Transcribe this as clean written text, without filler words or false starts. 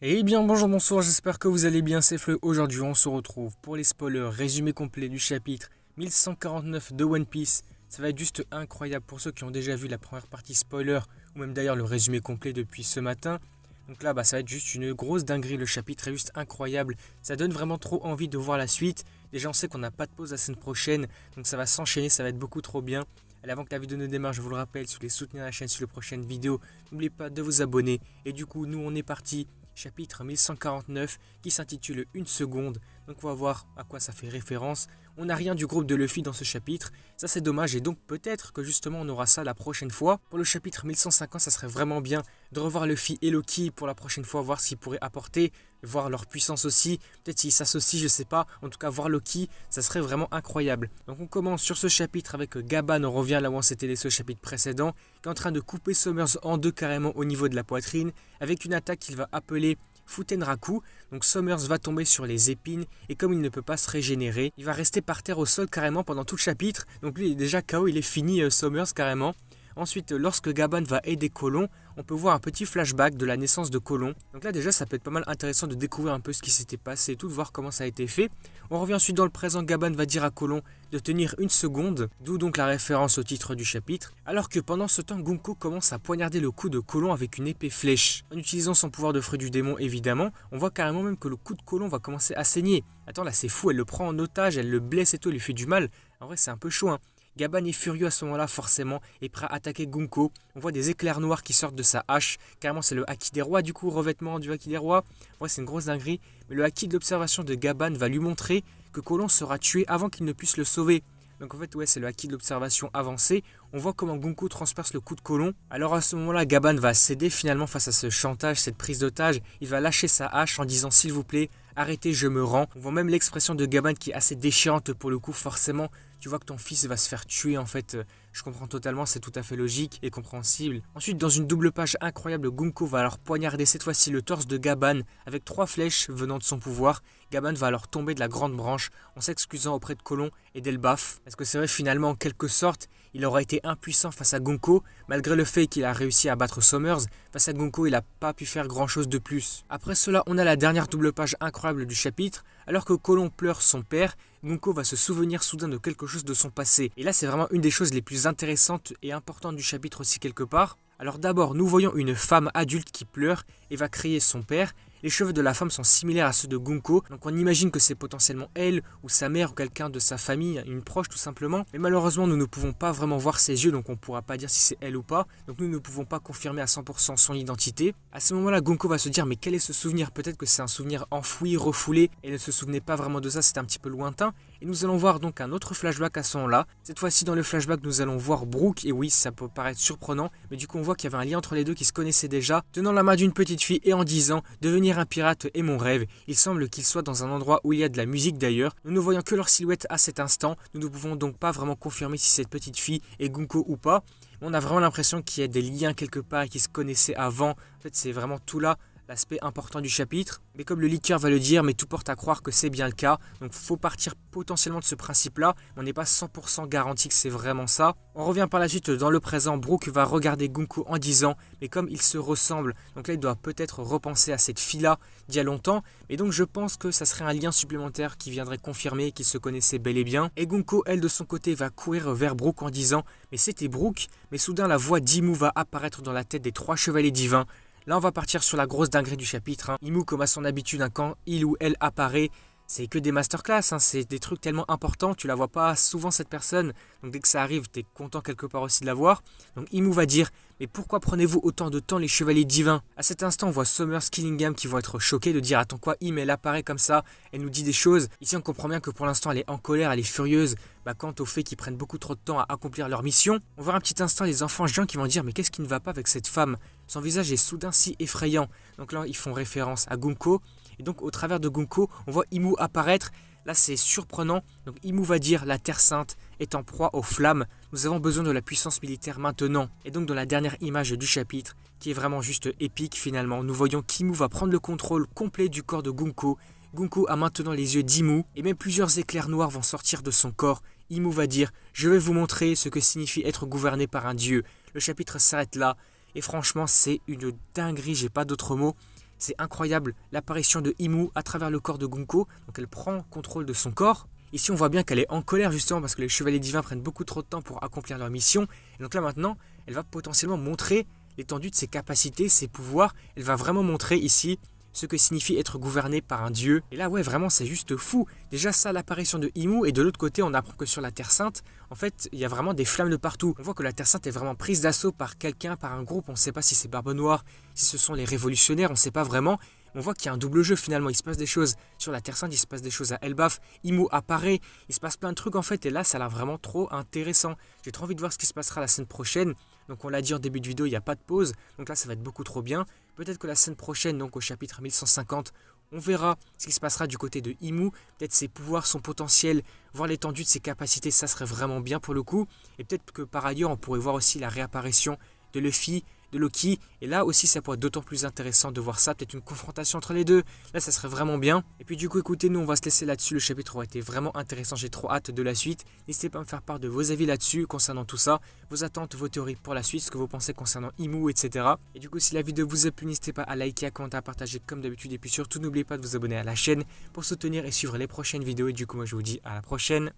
Eh bien bonjour, bonsoir, j'espère que vous allez bien, c'est Fleu. Aujourd'hui on se retrouve pour les spoilers, résumé complet du chapitre 1149 de One Piece. Ça va être juste incroyable pour ceux qui ont déjà vu la première partie spoiler, ou même d'ailleurs le résumé complet depuis ce matin. Donc là ça va être juste une grosse dinguerie, le chapitre est juste incroyable. Ça donne vraiment trop envie de voir la suite. Déjà on sait qu'on n'a pas de pause la semaine prochaine, donc ça va s'enchaîner, ça va être beaucoup trop bien. Allez, avant que la vidéo ne démarre, je vous le rappelle, si vous voulez soutenir la chaîne sur les prochaines vidéos, n'oubliez pas de vous abonner. Et du coup, nous on est parti. Chapitre 1149 qui s'intitule Une seconde. Donc on va voir à quoi ça fait référence. On n'a rien du groupe de Luffy dans ce chapitre. Ça c'est dommage et donc peut-être que justement on aura ça la prochaine fois. Pour le chapitre 1150 ça serait vraiment bien de revoir Luffy et Loki pour la prochaine fois. Voir ce qu'ils pourraient apporter. Voir leur puissance aussi. Peut-être s'ils s'associent, je sais pas. En tout cas voir Loki, ça serait vraiment incroyable. Donc on commence sur ce chapitre avec Gaban. On revient là où on s'était laissé au chapitre précédent. Qui est en train de couper Summers en deux carrément au niveau de la poitrine. Avec une attaque qu'il va appeler Futenraku. Donc Summers va tomber sur les épines et comme il ne peut pas se régénérer, il va rester par terre au sol carrément pendant tout le chapitre. Donc lui il est déjà KO, il est fini Summers carrément. Ensuite, lorsque Gaban va aider Colon, on peut voir un petit flashback de la naissance de Colon. Donc là déjà ça peut être pas mal intéressant de découvrir un peu ce qui s'était passé et tout, de voir comment ça a été fait. On revient ensuite dans le présent, Gaban va dire à Colon de tenir une seconde, d'où donc la référence au titre du chapitre, alors que pendant ce temps Gunko commence à poignarder le cou de Colon avec une épée flèche. En utilisant son pouvoir de fruit du démon évidemment, on voit carrément même que le cou de Colon va commencer à saigner. Attends là c'est fou, elle le prend en otage, elle le blesse et tout, elle lui fait du mal. En vrai c'est un peu chaud hein. Gaban est furieux à ce moment-là forcément et prêt à attaquer Gunko. On voit des éclairs noirs qui sortent de sa hache. Carrément c'est le haki des rois du coup, revêtement du haki des rois. Ouais c'est une grosse dinguerie. Mais le haki de l'observation de Gaban va lui montrer que Colon sera tué avant qu'il ne puisse le sauver. Donc en fait ouais c'est le haki de l'observation avancé. On voit comment Gunko transperce le cou de Colon. Alors à ce moment-là Gaban va céder finalement face à ce chantage, cette prise d'otage. Il va lâcher sa hache en disant s'il vous plaît arrêtez je me rends. On voit même l'expression de Gaban qui est assez déchirante pour le coup forcément. Tu vois que ton fils va se faire tuer en fait. Je comprends totalement, c'est tout à fait logique et compréhensible. Ensuite, dans une double page incroyable, Gunko va alors poignarder cette fois-ci le torse de Gaban avec 3 flèches venant de son pouvoir. Gaban va alors tomber de la grande branche en s'excusant auprès de Colon et d'Elbaf. Parce que c'est vrai finalement en quelque sorte, il aura été impuissant face à Gunko, malgré le fait qu'il a réussi à battre Summers. Face à Gunko, il n'a pas pu faire grand chose de plus. Après cela, on a la dernière double page incroyable du chapitre. Alors que Colon pleure son père, Gunko va se souvenir soudain de quelque chose de son passé. Et là, c'est vraiment une des choses les plus intéressantes et importantes du chapitre aussi quelque part. Alors d'abord, nous voyons une femme adulte qui pleure et va crier son père. Les cheveux de la femme sont similaires à ceux de Gunko, donc on imagine que c'est potentiellement elle ou sa mère ou quelqu'un de sa famille, une proche tout simplement. Mais malheureusement, nous ne pouvons pas vraiment voir ses yeux, donc on ne pourra pas dire si c'est elle ou pas. Donc nous ne pouvons pas confirmer à 100% son identité. À ce moment-là, Gunko va se dire mais quel est ce souvenir? Peut-être que c'est un souvenir enfoui, refoulé, et elle ne se souvenait pas vraiment de ça, c'était un petit peu lointain. Et nous allons voir donc un autre flashback à ce moment-là. Cette fois-ci dans le flashback nous allons voir Brook, et oui ça peut paraître surprenant, mais du coup on voit qu'il y avait un lien entre les deux qui se connaissaient déjà, tenant la main d'une petite fille et en disant devenir un pirate est mon rêve. Il semble qu'il soit dans un endroit où il y a de la musique d'ailleurs. Nous ne voyons que leur silhouette à cet instant, nous ne pouvons donc pas vraiment confirmer si cette petite fille est Gunko ou pas. On a vraiment l'impression qu'il y a des liens quelque part et qu'ils se connaissaient avant. En fait c'est vraiment tout là l'aspect important du chapitre. Mais comme le leaker va le dire, mais tout porte à croire que c'est bien le cas. Donc faut partir potentiellement de ce principe-là. On n'est pas 100% garanti que c'est vraiment ça. On revient par la suite dans le présent. Brook va regarder Gunko en disant, mais comme ils se ressemblent, donc là il doit peut-être repenser à cette fille-là d'il y a longtemps. Et donc je pense que ça serait un lien supplémentaire qui viendrait confirmer qu'ils se connaissaient bel et bien. Et Gunko, elle de son côté, va courir vers Brook en disant, mais c'était Brook. Mais soudain la voix d'Imu va apparaître dans la tête des 3 chevaliers divins. Là on va partir sur la grosse dinguerie du chapitre. Imu comme à son habitude, quand il ou elle apparaît, c'est que des masterclass, c'est des trucs tellement importants, tu la vois pas souvent cette personne, donc dès que ça arrive, t'es content quelque part aussi de la voir. Donc Imu va dire, mais pourquoi prenez-vous autant de temps les chevaliers divins? À cet instant on voit Summers, Killingham qui vont être choqués de dire, attends quoi, elle apparaît comme ça, elle nous dit des choses. Ici on comprend bien que pour l'instant elle est en colère, elle est furieuse, quant au fait qu'ils prennent beaucoup trop de temps à accomplir leur mission. On va voir un petit instant les enfants géants qui vont dire, mais qu'est-ce qui ne va pas avec cette femme? Son visage est soudain si effrayant. Donc là, ils font référence à Gunko. Et donc, au travers de Gunko, on voit Imu apparaître. Là, c'est surprenant. Donc, Imu va dire la Terre Sainte est en proie aux flammes. Nous avons besoin de la puissance militaire maintenant. Et donc, dans la dernière image du chapitre, qui est vraiment juste épique finalement, nous voyons qu'Imu va prendre le contrôle complet du corps de Gunko. Gunko a maintenant les yeux d'Imu. Et même plusieurs éclairs noirs vont sortir de son corps. Imu va dire « Je vais vous montrer ce que signifie être gouverné par un dieu ». Le chapitre s'arrête là. Et franchement, c'est une dinguerie, j'ai pas d'autres mots. c'est incroyable, l'apparition de Imu à travers le corps de Gunko, donc elle prend contrôle de son corps. Ici on voit bien qu'elle est en colère justement parce que les chevaliers divins prennent beaucoup trop de temps pour accomplir leur mission. Et donc là maintenant, elle va potentiellement montrer l'étendue de ses capacités, ses pouvoirs. Elle va vraiment montrer ici ce que signifie être gouverné par un dieu. Et là ouais vraiment c'est juste fou. Déjà ça, l'apparition de Imu, et de l'autre côté on apprend que sur la Terre Sainte, en fait il y a vraiment des flammes de partout. On voit que la Terre Sainte est vraiment prise d'assaut par quelqu'un, par un groupe. On ne sait pas si c'est Barbe Noire, si ce sont les révolutionnaires, on ne sait pas vraiment. On voit qu'il y a un double jeu finalement, il se passe des choses sur la Terre Sainte, il se passe des choses à Elbaf, Imu apparaît, il se passe plein de trucs en fait, et là ça a l'air vraiment trop intéressant. J'ai trop envie de voir ce qui se passera la semaine prochaine. Donc on l'a dit en début de vidéo, il n'y a pas de pause, donc là ça va être beaucoup trop bien. Peut-être que la semaine prochaine, donc au chapitre 1150, on verra ce qui se passera du côté de Imu, peut-être ses pouvoirs, son potentiel, voir l'étendue de ses capacités, ça serait vraiment bien pour le coup. Et peut-être que par ailleurs on pourrait voir aussi la réapparition de Luffy, de Loki, et là aussi ça pourrait être d'autant plus intéressant de voir ça, peut-être une confrontation entre les deux, là ça serait vraiment bien. Et puis du coup écoutez, nous on va se laisser là-dessus, le chapitre aura été vraiment intéressant, j'ai trop hâte de la suite. N'hésitez pas à me faire part de vos avis là-dessus concernant tout ça, vos attentes, vos théories pour la suite, ce que vous pensez concernant Imu, etc. Et du coup si la vidéo vous a plu, n'hésitez pas à liker, à commenter, à partager comme d'habitude, et puis surtout n'oubliez pas de vous abonner à la chaîne pour soutenir et suivre les prochaines vidéos, et du coup moi je vous dis à la prochaine.